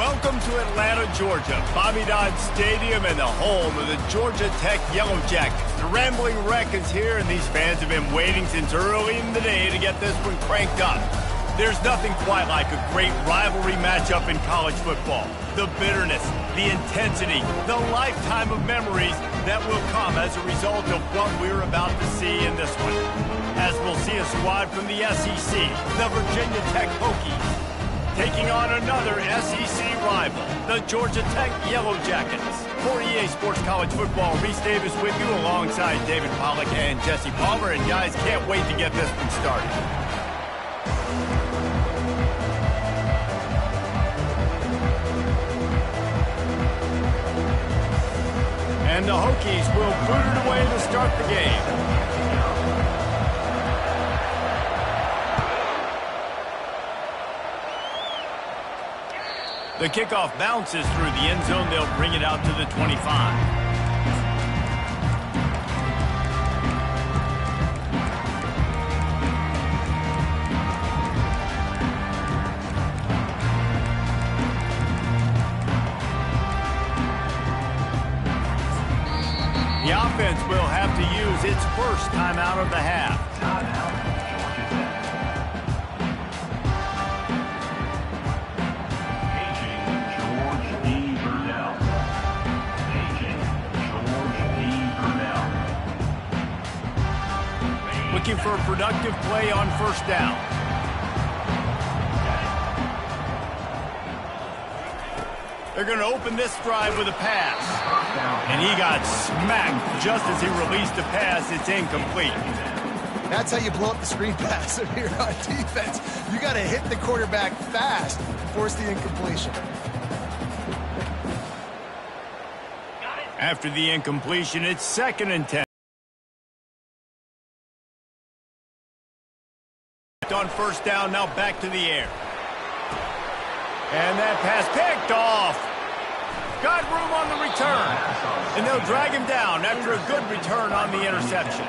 Welcome to Atlanta, Georgia, Bobby Dodd Stadium and the home of the Georgia Tech Yellow Jackets. The Rambling Wreck is here, and these fans have been waiting since early in the day to get this one cranked up. There's nothing quite like a great rivalry matchup in college football. The bitterness, the intensity, the lifetime of memories that will come as a result of what we're about to see in this one. As we'll see a squad from the SEC, the Virginia Tech Hokies, taking on another SEC rival, the Georgia Tech Yellow Jackets. For EA Sports College Football, Reese Davis with you alongside David Pollack and Jesse Palmer. And guys, can't wait to get this one started. And the Hokies will boot it away to start the game. The kickoff bounces through the end zone. They'll bring it out to the 25. The offense will have to use its first timeout of the half. Looking for a productive play on first down. They're going to open this drive with a pass. And he got smacked just as he released the pass. It's incomplete. That's how you blow up the screen pass if you're on defense. You got to hit the quarterback fast and force the incompletion. After the incompletion, it's 2nd and 10. On first down, now back to the air. And that pass picked off. Got room on the return. And they'll drag him down after a good return on the interception.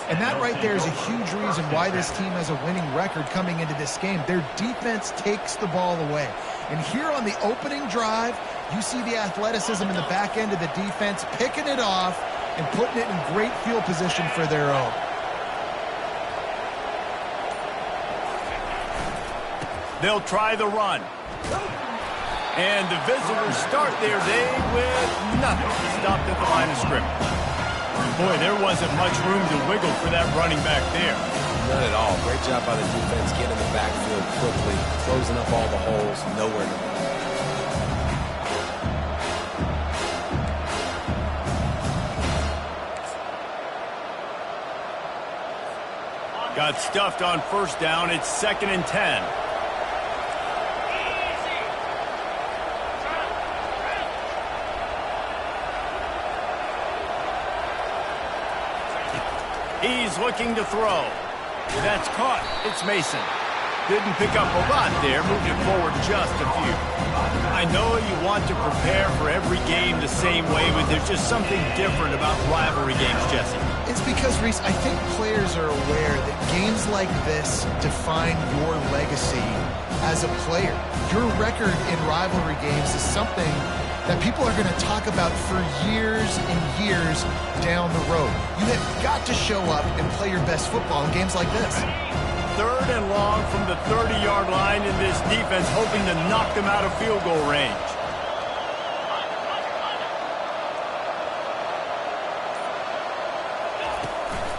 And that right there is a huge reason why this team has a winning record coming into this game. Their defense takes the ball away. And here on the opening drive, you see the athleticism in the back end of the defense, picking it off and putting it in great field position for their own. They'll try the run. And the visitors start their day with nothing. Stopped at the line of scrimmage. Boy, there wasn't much room to wiggle for that running back there. None at all. Great job by the defense getting in the backfield quickly, closing up all the holes, nowhere to go. Got stuffed on first down. It's 2nd and 10. He's looking to throw. That's caught. It's Mason. Didn't pick up a lot there. Moved it forward just a few. I know you want to prepare for every game the same way, but there's just something different about rivalry games, Jesse. It's because, Reese, I think players are aware that games like this define your legacy as a player. Your record in rivalry games is something that people are going to talk about for years and years down the road. You have got to show up and play your best football in games like this. 3rd and long from the 30-yard line, in this defense hoping to knock them out of field goal range.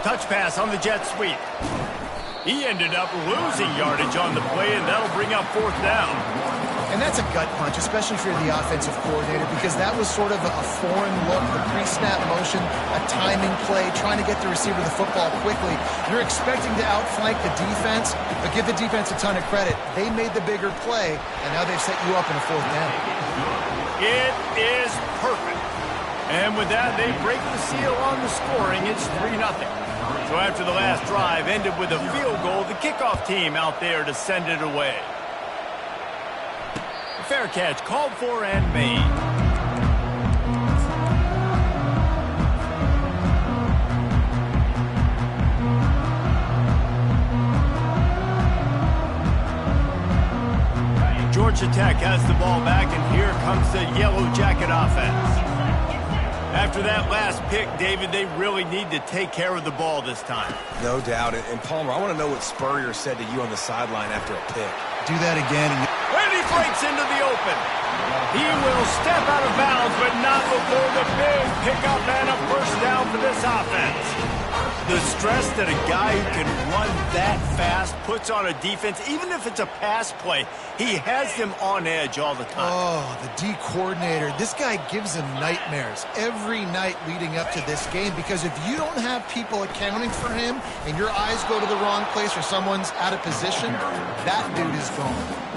Touch pass on the jet sweep. He ended up losing yardage on the play, and that'll bring up 4th down. And that's a gut punch, especially if you're the offensive coordinator, because that was sort of a foreign look, the pre-snap motion, a timing play, trying to get the receiver the football quickly. You're expecting to outflank the defense, but give the defense a ton of credit. They made the bigger play, and now they've set you up in a 4th down. It is perfect. And with that, they break the seal on the scoring. It's 3-0. So after the last drive ended with a field goal, the kickoff team out there to send it away. Fair catch called for and made. Georgia Tech has the ball back, and comes the Yellow Jacket offense. After that last pick, David, they really need to take care of the ball this time. No doubt. And Palmer, I want to know what Spurrier said to you on the sideline after a pick. Do that again. And he breaks into the open. He will step out of bounds, but not before the big pickup and a first down for this offense. The stress that a guy who can run that fast puts on a defense, even if it's a pass play, he has them on edge all the time. Oh, the D coordinator. This guy gives them nightmares every night leading up to this game, because if you don't have people accounting for him and your eyes go to the wrong place or someone's out of position, that dude is gone.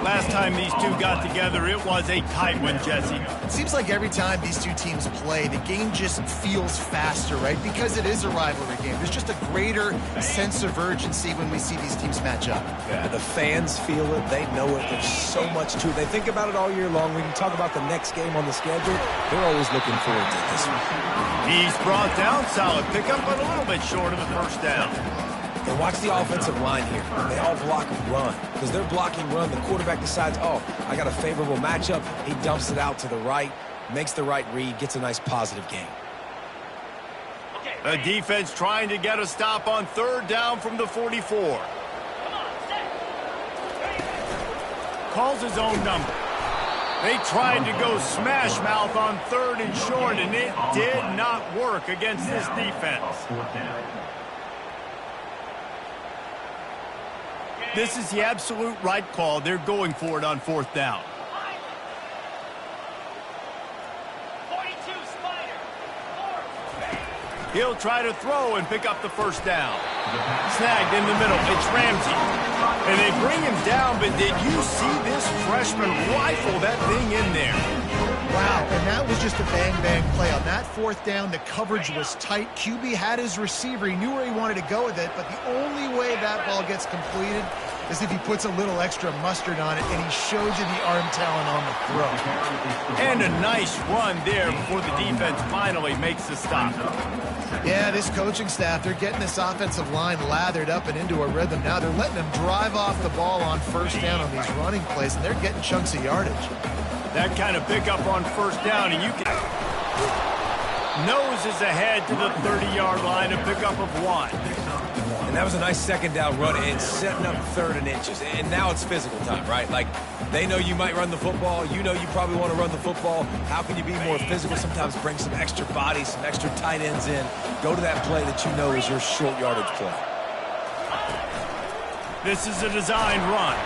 Last time these two got together, it was a tight one, Jesse. It seems like every time these two teams play, the game just feels faster, right? Because it is a rivalry game. There's just a greater sense of urgency when we see these teams match up. Yeah, the fans feel it. They know it. There's so much to it. They think about it all year long. We can talk about the next game on the schedule. They're always looking forward to this one. He's brought down. Solid pickup, but a little bit short of the first down. And watch the offensive line here. They all block run. Because they're blocking run, the quarterback decides, oh, I got a favorable matchup. He dumps it out to the right, makes the right read, gets a nice positive gain. The defense trying to get a stop on third down from the 44. Calls his own number. They tried to go smash mouth on third and short, and it did not work against this defense. This is the absolute right call. They're going for it on fourth down. 42 Spider. He'll try to throw and pick up the first down. Snagged in the middle. It's Ramsey. And they bring him down, but did you see this freshman rifle that thing in there? Wow, and that was just a bang-bang play. On that fourth down, the coverage was tight. QB had his receiver. He knew where he wanted to go with it, but the only way that ball gets completed is if he puts a little extra mustard on it, and he shows you the arm talent on the throw. And a nice run there before the defense finally makes the stop. Yeah, this coaching staff, they're getting this offensive line lathered up and into a rhythm. Now they're letting them drive off the ball on first down on these running plays, and they're getting chunks of yardage. That kind of pickup on first down, and you can... Nose is ahead to the 30-yard line, a pickup of 1. And that was a nice second down run and setting up third and inches. And now it's physical time, right? Like, they know you might run the football. You know you probably want to run the football. How can you be more physical? Sometimes bring some extra bodies, some extra tight ends in. Go to that play that you know is your short yardage play. This is a designed run.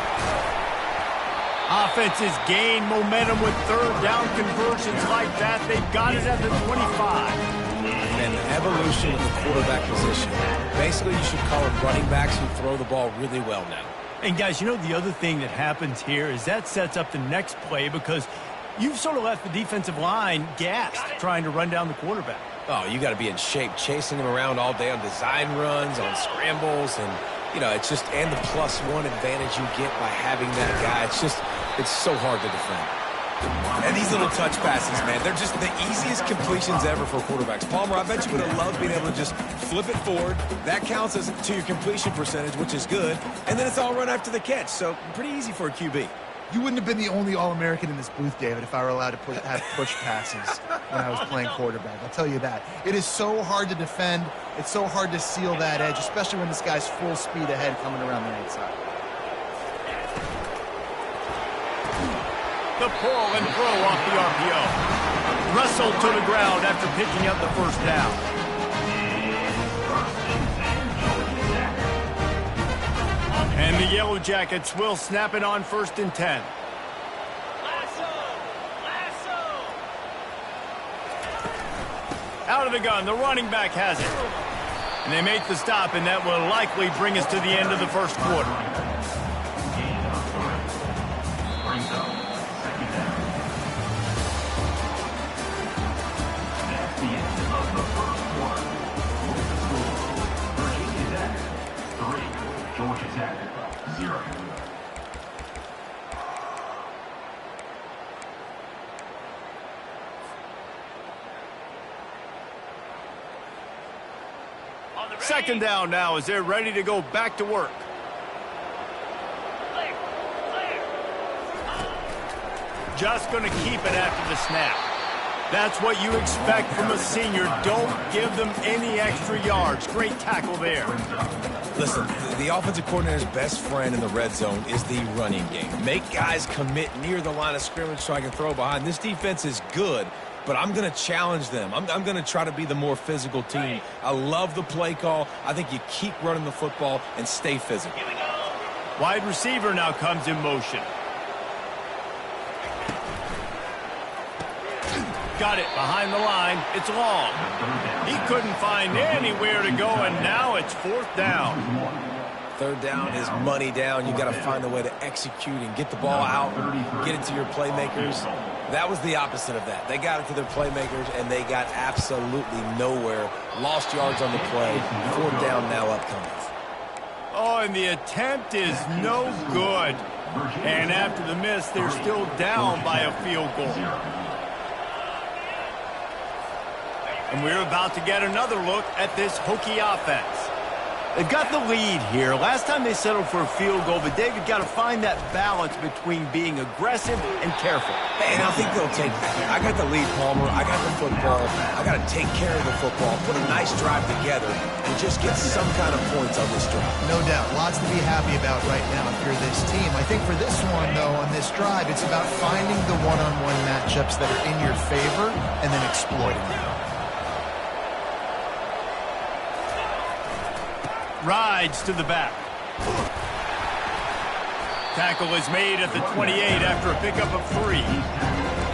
Offenses gain momentum with third down conversions like that. They've got it at the 25. And the evolution of the quarterback position. Basically, you should call them running backs who throw the ball really well now. And, guys, you know the other thing that happens here is that sets up the next play because you've sort of left the defensive line gassed trying to run down the quarterback. Oh, you got to be in shape, chasing him around all day on design runs, on scrambles, and, you know, it's just, and the +1 advantage you get by having that guy. It's so hard to defend. And these little touch passes, man, they're just the easiest completions ever for quarterbacks. Palmer, I bet you would have loved being able to just flip it forward. That counts as to your completion percentage, which is good. And then it's all run after the catch, so pretty easy for a QB. You wouldn't have been the only All-American in this booth, David, if I were allowed to have push passes when I was playing quarterback. I'll tell you that. It is so hard to defend. It's so hard to seal that edge, especially when this guy's full speed ahead coming around the outside. The pull and throw off the RPO. Wrestled to the ground after picking up the first down. And the Yellow Jackets will snap it on 1st and 10. Out of the gun, the running back has it. And they make the stop, and that will likely bring us to the end of the first quarter. Georgia Tech, 0. Second down now as they're ready to go back to work. just going to keep it after the snap. That's what you expect from a senior. Don't give them any extra yards. Great tackle there. Listen, the offensive coordinator's best friend in the red zone is the running game. Make guys commit near the line of scrimmage so I can throw behind. This defense is good, but I'm going to challenge them. I'm going to try to be the more physical team. I love the play call. I think you keep running the football and stay physical. Wide receiver now comes in motion. Got it behind the line. It's long. He couldn't find anywhere to go, and now it's 4th down. 3rd down is money down. You got to find a way to execute and get the ball out, get it to your playmakers. That was the opposite of that. They got it to their playmakers, and they got absolutely nowhere. Lost yards on the play. 4th down now upcoming. Oh, and the attempt is no good. And after the miss, they're still down by a field goal. And we're about to get another look at this Hokie offense. They've got the lead here. Last time they settled for a field goal, but David got to find that balance between being aggressive and careful. And I think they'll take that. I got the lead, Palmer. I got the football. I got to take care of the football, put a nice drive together, and just get some kind of points on this drive. No doubt. Lots to be happy about right now if you're this team. I think for this one, though, on this drive, it's about finding the one-on-one matchups that are in your favor and then exploiting them. Rides to the back. Tackle is made at the 28 after a pickup of 3.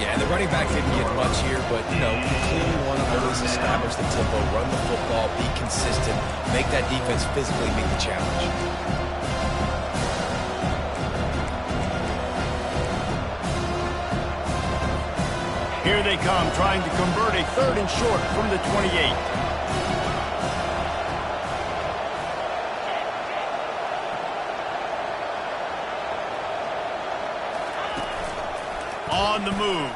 Yeah, the running back didn't get much here, but, you know, you clearly want to always establish the tempo, run the football, be consistent, make that defense physically meet the challenge. Here they come, trying to convert a 3rd and short from the 28. On the move.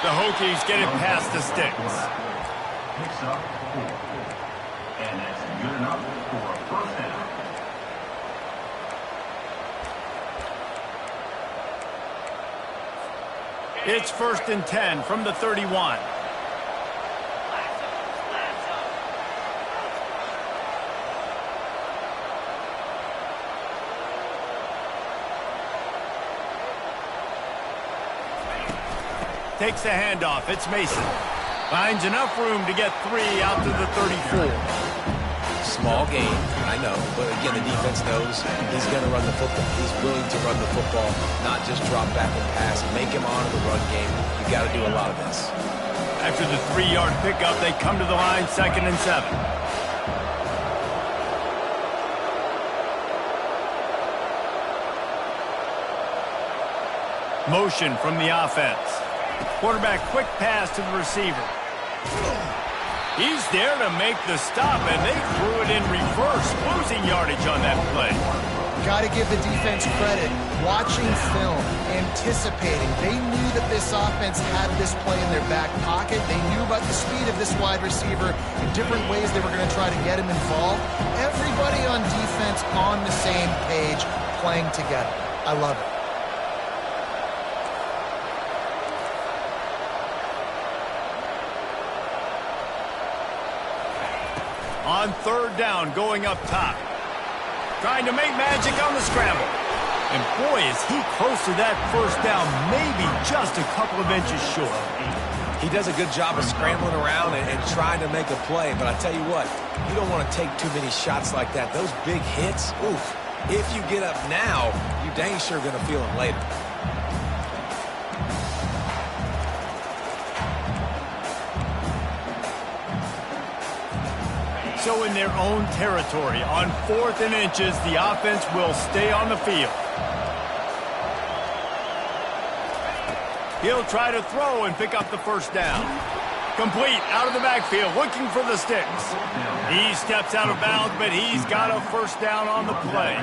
The Hokies get it past the sticks. Picks up 4. And that's good enough for a 1st down. It's 1st and 10 from the 31. Takes the handoff. It's Mason. Finds enough room to get 3 out to the 34. Small game, I know, but again, the defense knows he's going to run the football. He's willing to run the football, not just drop back and pass, make him honor the run game. You got to do a lot of this. After the 3-yard pickup, they come to the line, 2nd and 7. Motion from the offense. Quarterback quick pass to the receiver. He's there to make the stop, and they threw it in reverse, losing yardage on that play. Got to give the defense credit. Watching film, anticipating. They knew that this offense had this play in their back pocket. They knew about the speed of this wide receiver in different ways they were going to try to get him involved. Everybody on defense on the same page, playing together. I love it. On 3rd down, going up top. Trying to make magic on the scramble. And boy, is he close to that 1st down, maybe just a couple of inches short. He does a good job of scrambling around and trying to make a play, but I tell you what, you don't want to take too many shots like that. Those big hits, oof. If you get up now, you dang sure going to feel them later. So in their own territory, on 4th and inches, the offense will stay on the field. He'll try to throw and pick up the 1st down. Complete out of the backfield, looking for the sticks. He steps out of bounds, but he's got a 1st down on the play.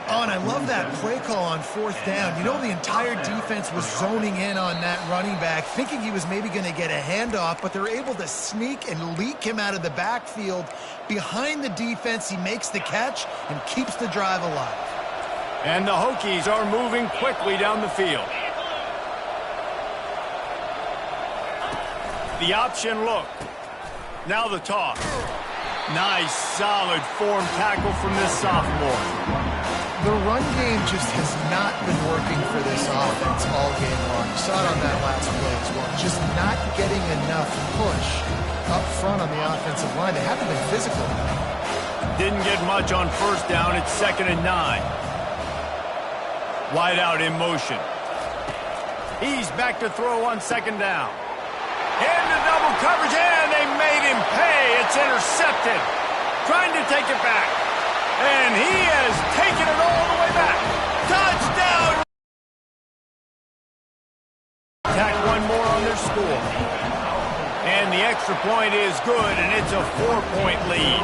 Oh, and I love that play call on 4th down. You know, the entire defense was zoning in on that running back, thinking he was maybe going to get a handoff, but they're able to sneak and leak him out of the backfield. Behind the defense, he makes the catch and keeps the drive alive. And the Hokies are moving quickly down the field. The option look. Now the toss. Nice, solid form tackle from this sophomore. The run game just has not been working for this offense all game long. You saw it on that last play as well. Just not getting enough push up front on the offensive line. They haven't been physical enough. Didn't get much on first down. It's 2nd and 9. Wide out in motion. He's back to throw on 2nd down. Into double coverage, and they made him pay. It's intercepted. Trying to take it back. And he has taken it all the way back. Touchdown! Tack one more on their score. And the extra point is good, and it's a 4-point lead.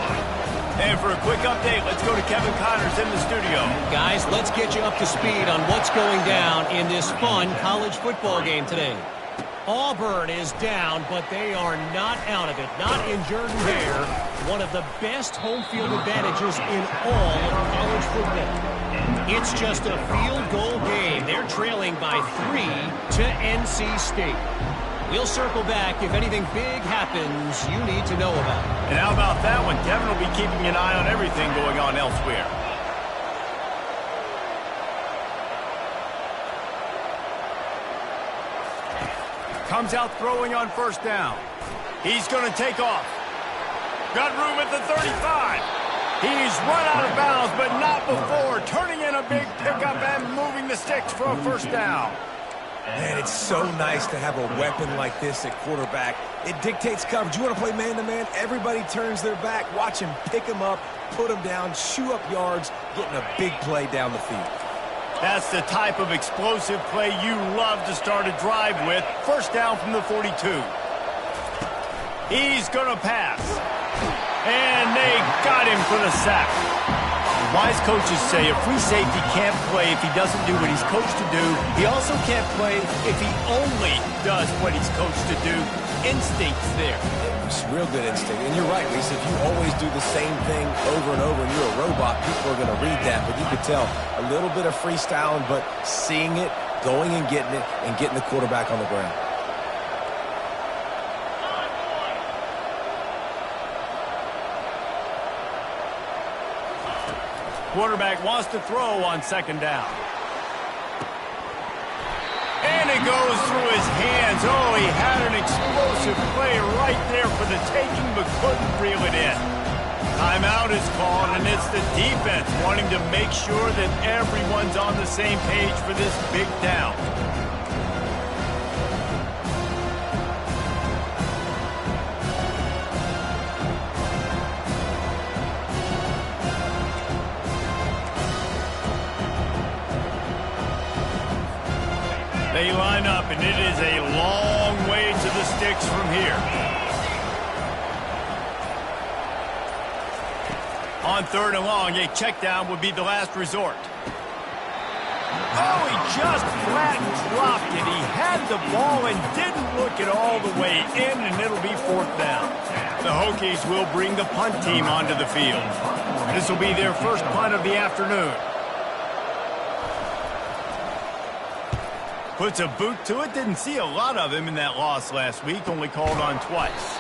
And for a quick update, let's go to Kevin Connors in the studio. Guys, let's get you up to speed on what's going down in this fun college football game today. Auburn is down, but they are not out of it. Not in Jordan-Hare, one of the best home field advantages in all of college football. It's just a field goal game. They're trailing by 3 to NC State. We'll circle back if anything big happens you need to know about. And how about that one? Kevin will be keeping an eye on everything going on elsewhere. Comes out throwing on first down. He's going to take off. Got room at the 35. He's run out of bounds, but not before. Turning in a big pickup and moving the sticks for a first down. Man, it's so nice to have a weapon like this at quarterback. It dictates coverage. You want to play man-to-man? Everybody turns their back. Watch him pick him up, put him down, chew up yards, getting a big play down the field. That's the type of explosive play you love to start a drive with. First down from the 42. He's going to pass. And they got him for the sack. Wise coaches say a free safety can't play if he doesn't do what he's coached to do. He also can't play if he only does what he's coached to do. Instinct's there. It's real good instinct. And you're right, Lisa. If you always do the same thing over and over and you're a robot, people are going to read that. But you could tell a little bit of freestyling, but seeing it, going and getting the quarterback on the ground. Quarterback wants to throw on second down. And it goes through his hands. Oh, he had an explosive play right there for the taking, but couldn't reel it in. Timeout is called, and it's the defense wanting to make sure that everyone's on the same page for this big down. They line up, and it is a long way to the sticks from here. On third and long, a check down would be the last resort. Oh, he just flat dropped it. He had the ball and didn't look it all the way in, and it'll be fourth down. The Hokies will bring the punt team onto the field. This will be their first punt of the afternoon. Puts a boot to it. Didn't see a lot of him in that loss last week. Only called on twice.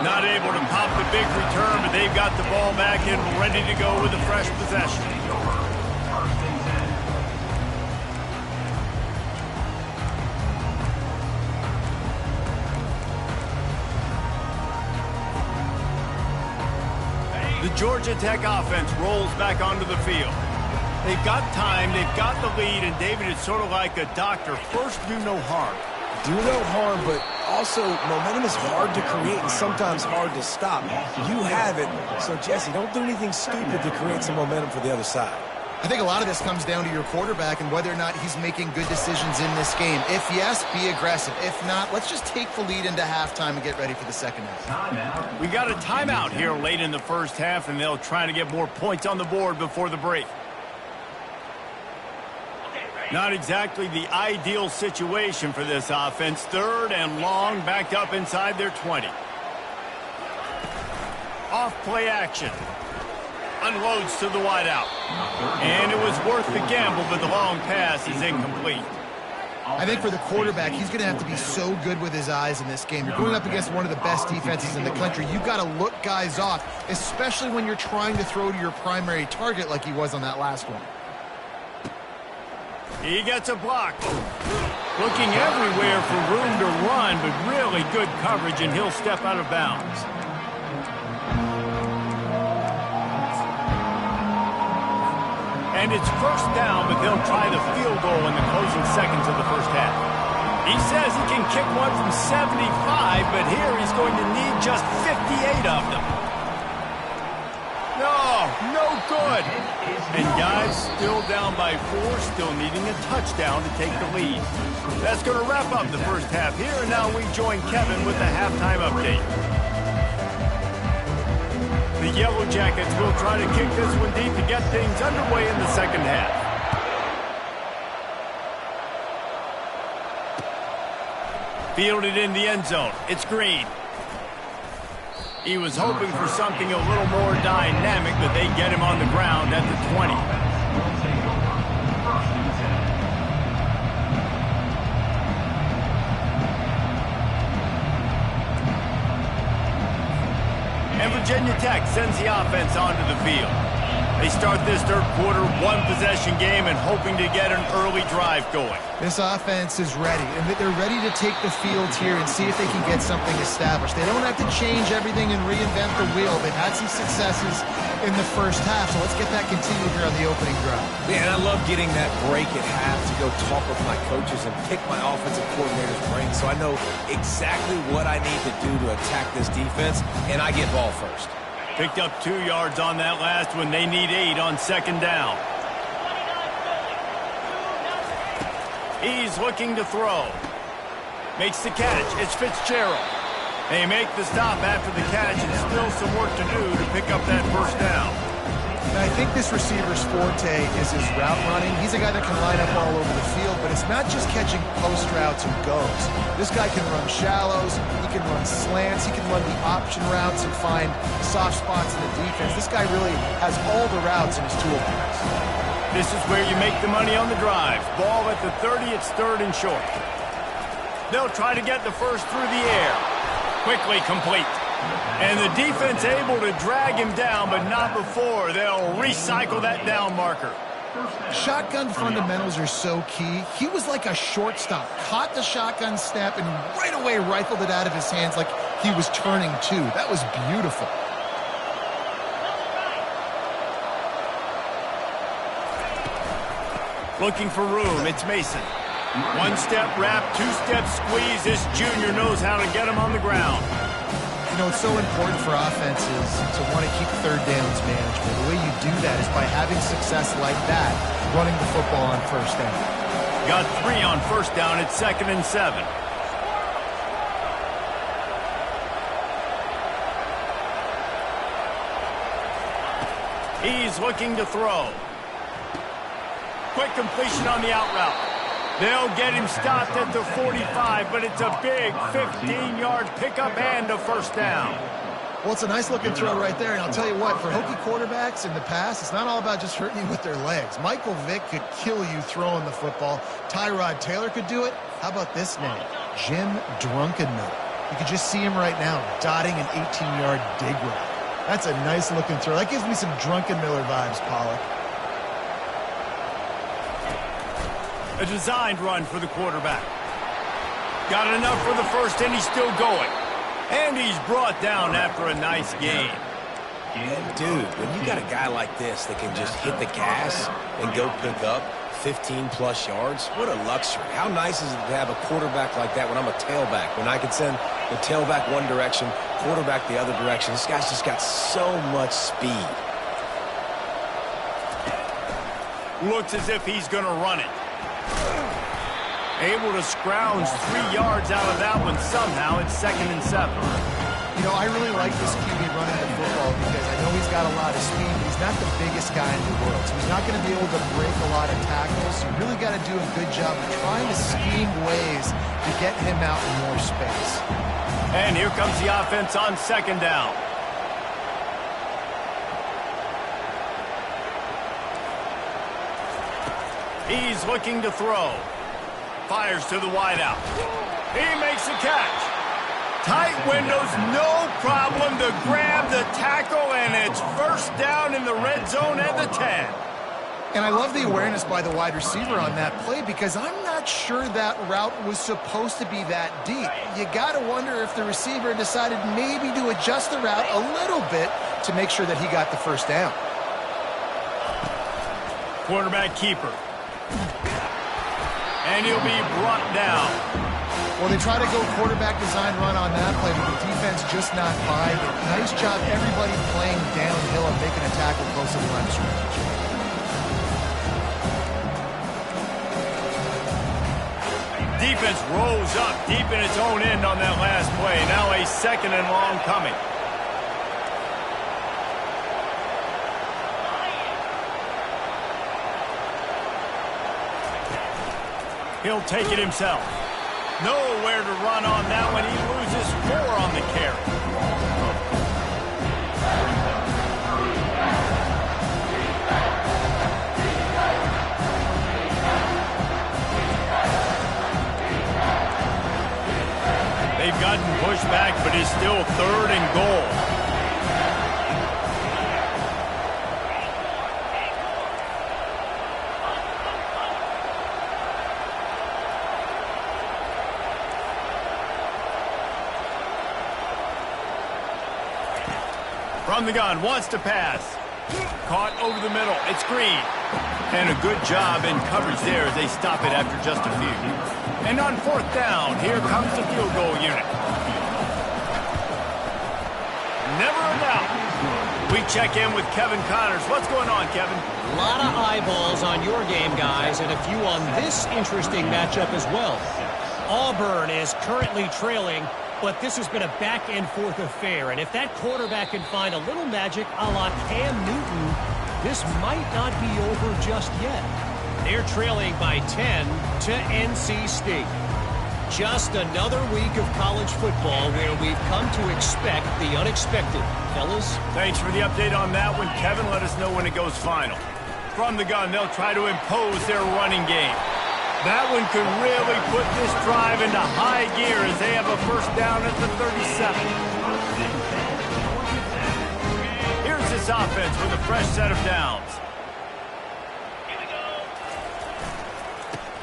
Not able to pop the big return, but they've got the ball back and ready to go with a fresh possession. The Georgia Tech offense rolls back onto the field. They've got time, they've got the lead, and David, it's sort of like a doctor. First, do no harm. Do no harm, but also momentum is hard to create and sometimes hard to stop. You have it, so Jesse, don't do anything stupid to create some momentum for the other side. I think a lot of this comes down to your quarterback and whether or not he's making good decisions in this game. If yes, be aggressive. If not, let's just take the lead into halftime and get ready for the second half. We got a timeout here late in the first half, and they'll try to get more points on the board before the break. Not exactly the ideal situation for this offense. Third and long, backed up inside their 20. Off play action. unloads to the wideout. And it was worth the gamble, but the long pass is incomplete. I think for the quarterback, he's going to have to be so good with his eyes in this game. You're going up against one of the best defenses in the country. You've got to look guys off, especially when you're trying to throw to your primary target like he was on that last one. He gets a block. Looking everywhere for room to run, but really good coverage, and he'll step out of bounds. And it's first down, but they'll try the field goal in the closing seconds of the first half. He says he can kick one from 75, but here he's going to need just 58 of them. No good. And guys, still down by 4, still needing a touchdown to take the lead. That's going to wrap up the first half here, and now we join Kevin with the halftime update. The Yellow Jackets will try to kick this one deep to get things underway in the second half. Fielded in the end zone. It's Green. He was hoping for something a little more dynamic, but they get him on the ground at the 20. And Virginia Tech sends the offense onto the field. They start this third quarter one-possession game and hoping to get an early drive going. This offense is ready, and they're ready to take the field here and see if they can get something established. They don't have to change everything and reinvent the wheel. They've had some successes in the first half, so let's get that continued here on the opening drive. Yeah, and I love getting that break at half to go talk with my coaches and pick my offensive coordinator's brain so I know exactly what I need to do to attack this defense, and I get ball first. Picked up 2 yards on that last one. They need 8 on second down. He's looking to throw. Makes the catch. It's Fitzgerald. They make the stop after the catch, and still some work to do to pick up that first down. And I think this receiver's forte is his route running. He's a guy that can line up all over the field, but it's not just catching post routes and goes. This guy can run shallows, he can run slants, he can run the option routes and find soft spots in the defense. This guy really has all the routes in his toolbox. This is where you make the money on the drive. Ball at the 30, it's third and short. They'll try to get the first through the air. Quickly complete. And the defense able to drag him down, but not before they'll recycle that down marker. Shotgun fundamentals are so key. He was like a shortstop. Caught the shotgun snap and right away rifled it out of his hands like he was turning two. That was beautiful. Looking for room, it's Mason. One-step wrap, two-step squeeze. This junior knows how to get him on the ground. You know, it's so important for offenses to want to keep third downs manageable. The way you do that is by having success like that, running the football on first down. Got 3 on first down at 2nd and 7. He's looking to throw. Quick completion on the out route. They'll get him stopped at the 45, but it's a big 15-yard pickup and a first down. Well, it's a nice-looking throw right there, and I'll tell you what, for Hokie quarterbacks in the past, it's not all about just hurting you with their legs. Michael Vick could kill you throwing the football. Tyrod Taylor could do it. How about this name? Jim Drunkenmiller. You can just see him right now dotting an 18-yard dig route. That's a nice-looking throw. That gives me some Drunkenmiller vibes, Pollock. A designed run for the quarterback. Got enough for the first, and he's still going. And he's brought down after a nice gain. And dude, when you got a guy like this that can just hit the gas and go pick up 15-plus yards, what a luxury. How nice is it to have a quarterback like that when I'm a tailback, when I can send the tailback one direction, quarterback the other direction. This guy's just got so much speed. Looks as if he's going to run it. Able to scrounge 3 yards out of that one somehow. It's 2nd and 7. You know, I really like this QB running the football because I know he's got a lot of speed, but he's not the biggest guy in the world. So he's not going to be able to break a lot of tackles. So you really got to do a good job of trying to scheme ways to get him out in more space. And here comes the offense on 2nd down. He's looking to throw. Fires to the wideout. He makes the catch. Tight windows, no problem to grab the tackle, and it's first down in the red zone at the 10. And I love the awareness by the wide receiver on that play because I'm not sure that route was supposed to be that deep. You got to wonder if the receiver decided maybe to adjust the route a little bit to make sure that he got the first down. Quarterback keeper. And he'll be brought down. Well, they try to go quarterback design run on that play, but the defense just not by. Nice job everybody playing downhill and making a tackle close to the line of scrimmage. Defense rose up deep in its own end on that last play. Now a second and long coming. He'll take it himself. Nowhere to run on that one. He loses 4 on the carry. They've gotten pushed back, but it's still 3rd and goal. From the gun, wants to pass. Caught over the middle. It's Green. And a good job in coverage there as they stop it after just a few. And on 4th down, here comes the field goal unit. Never a doubt. We check in with Kevin Connors. What's going on, Kevin? A lot of eyeballs on your game, guys, and a few on this interesting matchup as well. Auburn is currently trailing, but this has been a back-and-forth affair. And if that quarterback can find a little magic a la Cam Newton, this might not be over just yet. They're trailing by 10 to NC State. Just another week of college football where we've come to expect the unexpected. Fellas? Thanks for the update on that one, Kevin. Let us know when it goes final. From the gun, they'll try to impose their running game. That one could really put this drive into high gear as they have a first down at the 37. Here's this offense with a fresh set of downs.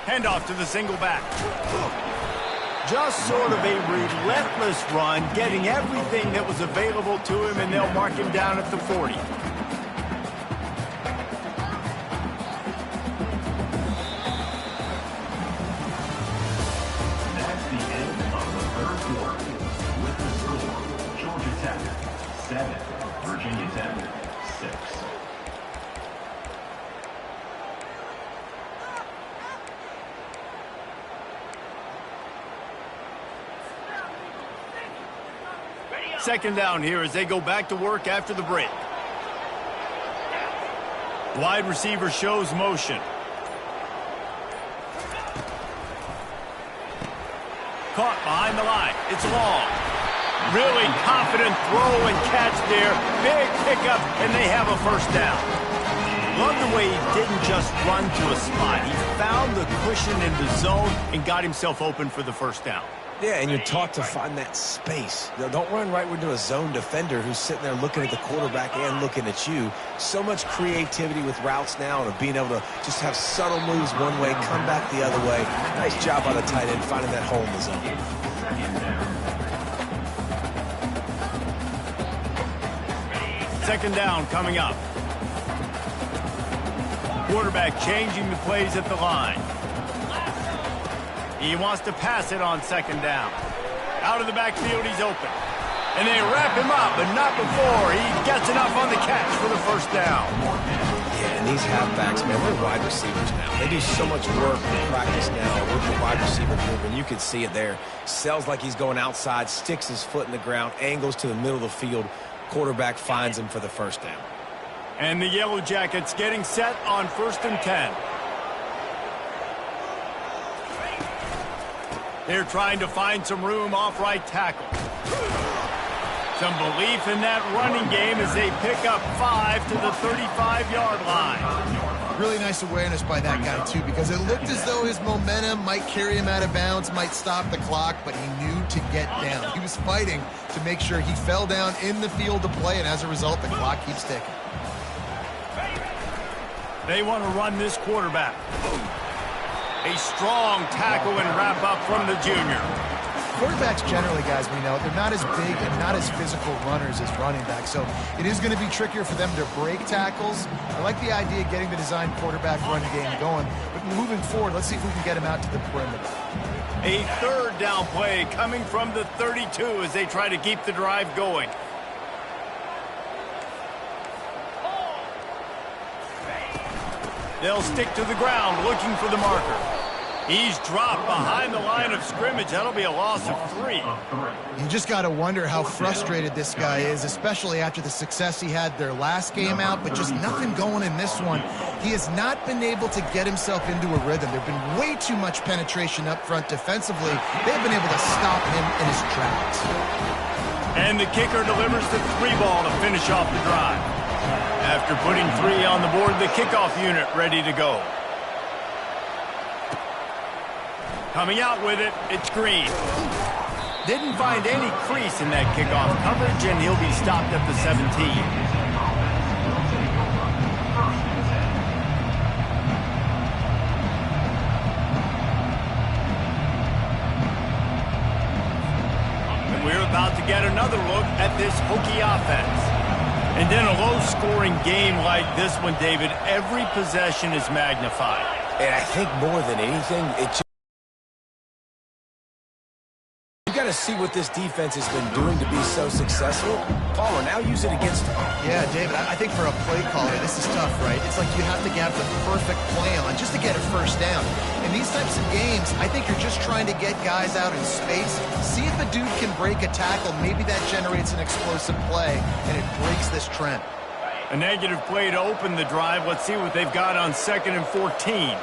Handoff to the single back. Just sort of a relentless run, getting everything that was available to him, and they'll mark him down at the 40. Virginia Tech, 6. Second down here as they go back to work after the break. Wide receiver shows motion. Caught behind the line. It's long. Really confident throw and catch there. Big pickup, and they have a first down. Love the way he didn't just run to a spot. He found the cushion in the zone and got himself open for the first down. Yeah, and you're taught to find that space. Don't run right into a zone defender who's sitting there looking at the quarterback and looking at you. So much creativity with routes now and being able to just have subtle moves one way, come back the other way. Nice job by the tight end finding that hole in the zone. Second down coming up. Quarterback changing the plays at the line. He wants to pass it on second down. Out of the backfield, he's open. And they wrap him up, but not before he gets enough on the catch for the first down. Yeah, and these halfbacks, man, they're wide receivers now. They do so much work in practice now with the wide receiver group, and you can see it there. Sells like he's going outside, sticks his foot in the ground, angles to the middle of the field. Quarterback finds him for the first down. And the Yellow Jackets getting set on 1st and 10. They're trying to find some room off right tackle. Some belief in that running game as they pick up 5 to the 35-yard line. Really nice awareness by that guy, too, because it looked as though his momentum might carry him out of bounds, might stop the clock, but he knew to get down. He was fighting to make sure he fell down in the field to play, and as a result, the clock keeps ticking. They want to run this quarterback. A strong tackle and wrap up from the junior. Quarterbacks generally, guys, we know, they're not as big and not as physical runners as running backs, so it is going to be trickier for them to break tackles. I like the idea of getting the design quarterback run game going, but moving forward, let's see if we can get him out to the perimeter. A third down play coming from the 32 as they try to keep the drive going. They'll stick to the ground looking for the marker. He's dropped behind the line of scrimmage. That'll be a loss of 3. You just got to wonder how frustrated this guy is, especially after the success he had their last game out, but just nothing going in this one. He has not been able to get himself into a rhythm. There's been way too much penetration up front defensively. They've been able to stop him in his tracks. And the kicker delivers the 3 ball to finish off the drive. After putting 3 on the board, the kickoff unit ready to go. Coming out with it, it's Green. Didn't find any crease in that kickoff coverage, and he'll be stopped at the 17. And we're about to get another look at this Hokie offense. And in a low-scoring game like this one, David, every possession is magnified. And I think more than anything, you got to see what this defense has been doing to be so successful. Palmer, now use it against him. Yeah, David, I think for a play caller, this is tough, right? It's like you have to have the perfect play on just to get a first down. In these types of games, I think you're just trying to get guys out in space, see if a dude can break a tackle. Maybe that generates an explosive play, and it breaks this trend. A negative play to open the drive. Let's see what they've got on 2nd and 14.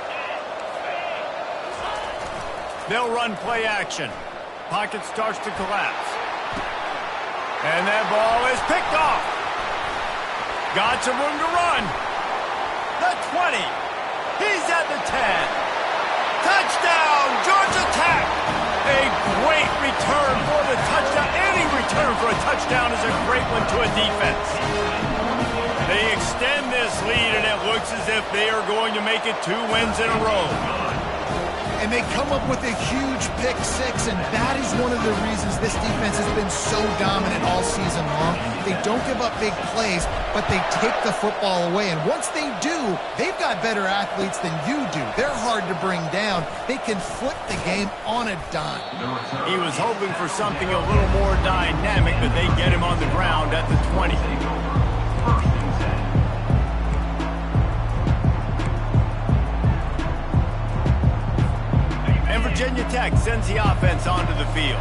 They'll run play action. Pocket starts to collapse. And that ball is picked off. Got some room to run. The 20. He's at the 10. Touchdown, Georgia Tech. A great return for the touchdown. Any return for a touchdown is a great one to a defense. They extend this lead, and it looks as if they are going to make it 2 wins in a row. And they come up with a huge pick 6, and that is one of the reasons this defense has been so dominant all season long. They don't give up big plays, but they take the football away. And once they do, they've got better athletes than you do. They're hard to bring down. They can flip the game on a dime. He was hoping for something a little more dynamic, but they get him on the ground at the 20. Virginia Tech sends the offense onto the field.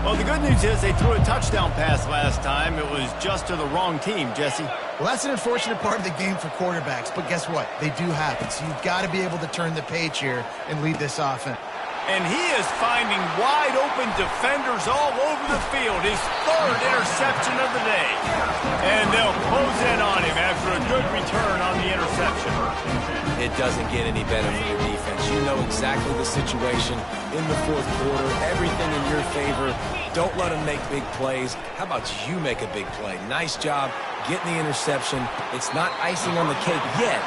Well, the good news is they threw a touchdown pass last time. It was just to the wrong team, Jesse. Well, that's an unfortunate part of the game for quarterbacks, but guess what? They do happen, so you've got to be able to turn the page here and lead this offense. And he is finding wide-open defenders all over the field. His 3rd interception of the day. And they'll close in on him after a good return on the interception. It doesn't get any better for your defense. You know exactly the situation in the 4th quarter. Everything in your favor. Don't let them make big plays. How about you make a big play? Nice job getting the interception. It's not icing on the cake yet.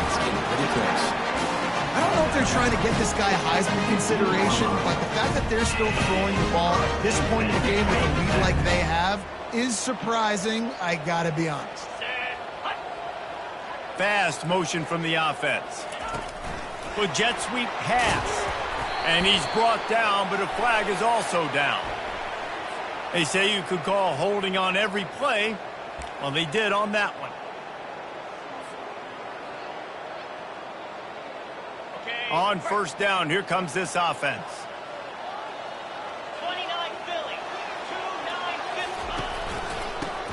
It's getting pretty close. I don't know if they're trying to get this guy Heisman consideration, but the fact that they're still throwing the ball at this point in the game with a lead like they have is surprising, I gotta be honest. Fast motion from the offense. The jet sweep pass. And he's brought down, but a flag is also down. They say you could call holding on every play. Well, they did on that one. On 1st down, here comes this offense. 29 Philly,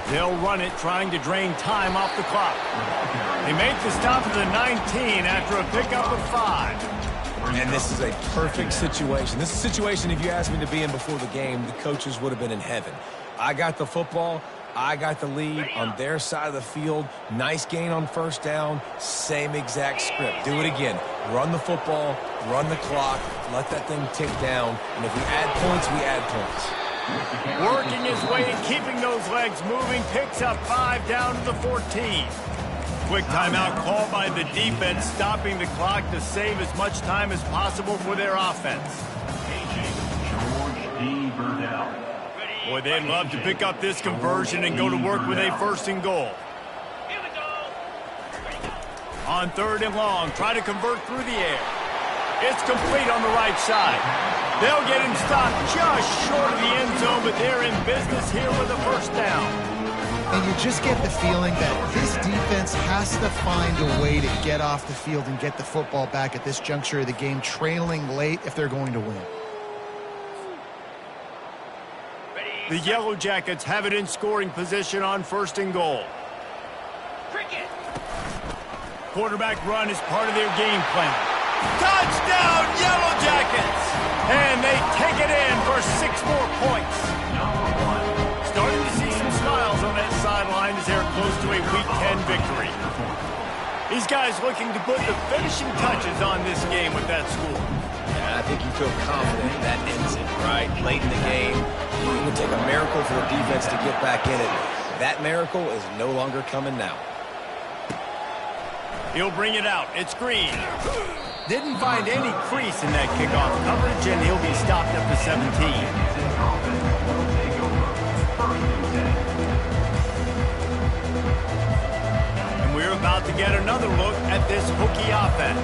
2-9-15. They'll run it, trying to drain time off the clock. They make the stop at the 19 after a pickup of 5. And this is a perfect situation. This is a situation, if you asked me to be in before the game, the coaches would have been in heaven. I got the football. I got the lead on their side of the field. Nice gain on first down. Same exact script. Do it again. Run the football, run the clock, let that thing tick down. And if we add points, we add points. Working his way and keeping those legs moving. Picks up 5 down to the 14. Quick timeout called by the defense, stopping the clock to save as much time as possible for their offense. George D. Burdell. Boy, they'd love to pick up this conversion and go to work with a 1st and goal. On 3rd and long, try to convert through the air. It's complete on the right side. They'll get him stopped just short of the end zone, but they're in business here with a 1st down. And you just get the feeling that this defense has to find a way to get off the field and get the football back at this juncture of the game, trailing late if they're going to win. The Yellow Jackets have it in scoring position on 1st and goal. Quarterback run is part of their game plan. Touchdown, Yellow Jackets! And they take it in for 6 more points. Starting to see some smiles on that sideline as they're close to a Week 10 victory. These guys looking to put the finishing touches on this game with that score. Yeah, I think you feel confident that ends it, right? Late in the game, it would take a miracle for the defense to get back in it. That miracle is no longer coming now. He'll bring it out. It's Green. Didn't find any crease in that kickoff coverage, and he'll be stopped at the 17. We're about to get another look at this Hokie offense.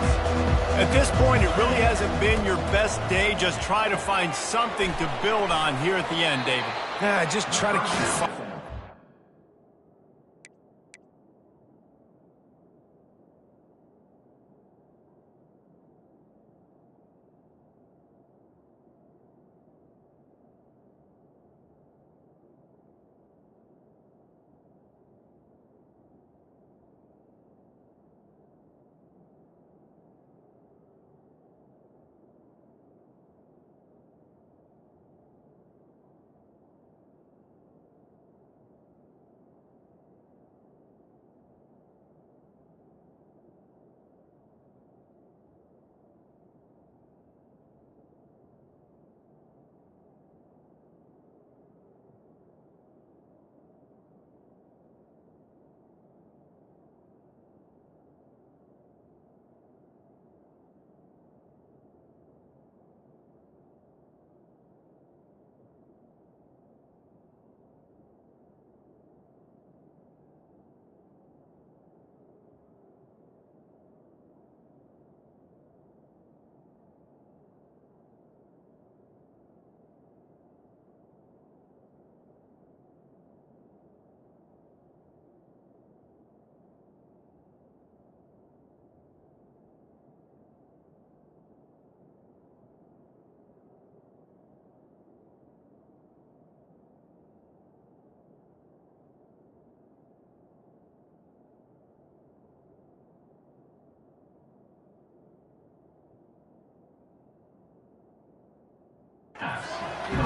At this point, it really hasn't been your best day. Just try to find something to build on here at the end, David. Yeah, just try to keep fighting.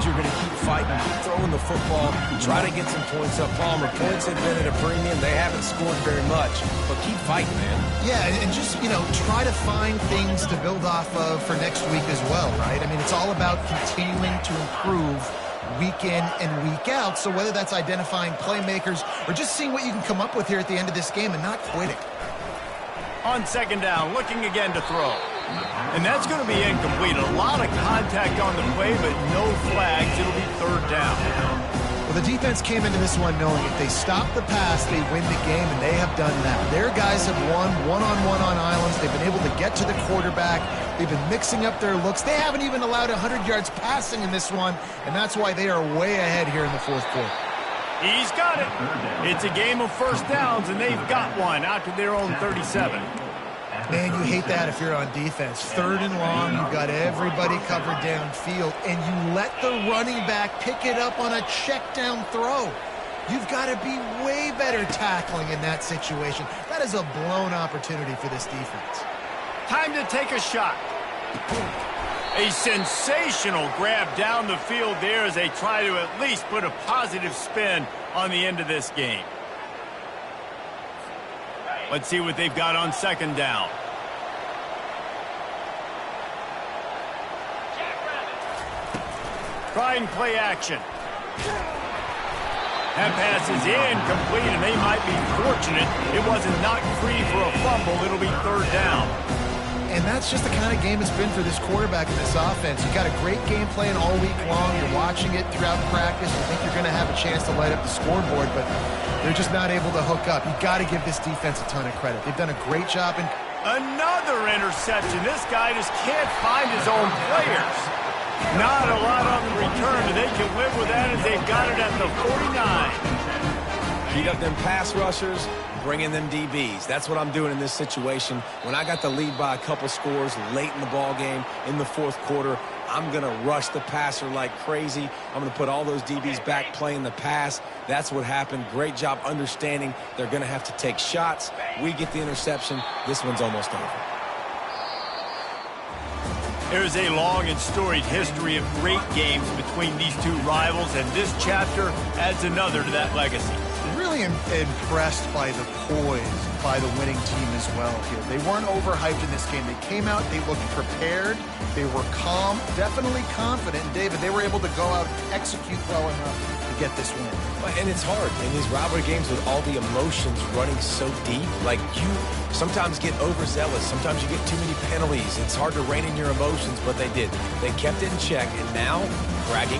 You're going to keep fighting, keep throwing the football, try to get some points up. Palmer, points have been at a premium. They haven't scored very much, but keep fighting, man. Yeah, and just, try to find things to build off of for next week as well, right? I mean, it's all about continuing to improve week in and week out. So whether that's identifying playmakers or just seeing what you can come up with here at the end of this game and not quitting. On 2nd down, looking again to throw. And that's going to be incomplete. A lot of contact on the play, but no flags. It'll be 3rd down. Well, the defense came into this one knowing if they stop the pass, they win the game, and they have done that. Their guys have won one-on-one on islands. They've been able to get to the quarterback. They've been mixing up their looks. They haven't even allowed 100 yards passing in this one, and that's why they are way ahead here in the 4th quarter. He's got it. It's a game of 1st downs, and they've got one out to their own 37. Man, you hate that if you're on defense. 3rd and long, you've got everybody covered downfield, and you let the running back pick it up on a check down throw. You've got to be way better tackling in that situation. That is a blown opportunity for this defense. Time to take a shot. A sensational grab down the field there as they try to at least put a positive spin on the end of this game. Let's see what they've got on second down. Try and play action. That pass is incomplete, and they might be fortunate it wasn't knocked free for a fumble. It'll be third down. And that's just the kind of game it's been for this quarterback in this offense. You've got a great game plan all week long. You're watching it throughout practice. You think you're going to have a chance to light up the scoreboard, but they're just not able to hook up. You've got to give this defense a ton of credit. They've done a great job. Another interception. This guy just can't find his own players. Not a lot on the return, but they can live with that as they've got it at the 49. Beat up them pass rushers, bring in them DBs. That's what I'm doing in this situation. When I got the lead by a couple scores late in the ball game in the fourth quarter, I'm going to rush the passer like crazy. I'm going to put all those DBs back playing the pass. That's what happened. Great job understanding they're going to have to take shots. We get the interception. This one's almost over. There's a long and storied history of great games between these two rivals, and this chapter adds another to that legacy. Really impressed by the poise by the winning team as well here. They weren't overhyped in this game. They came out, they looked prepared, they were calm, definitely confident. And David, they were able to go out and execute well enough to get this win. And it's hard in these rivalry games with all the emotions running so deep. Like, you sometimes get overzealous. Sometimes you get too many penalties. It's hard to rein in your emotions, but they did. They kept it in check, and now bragging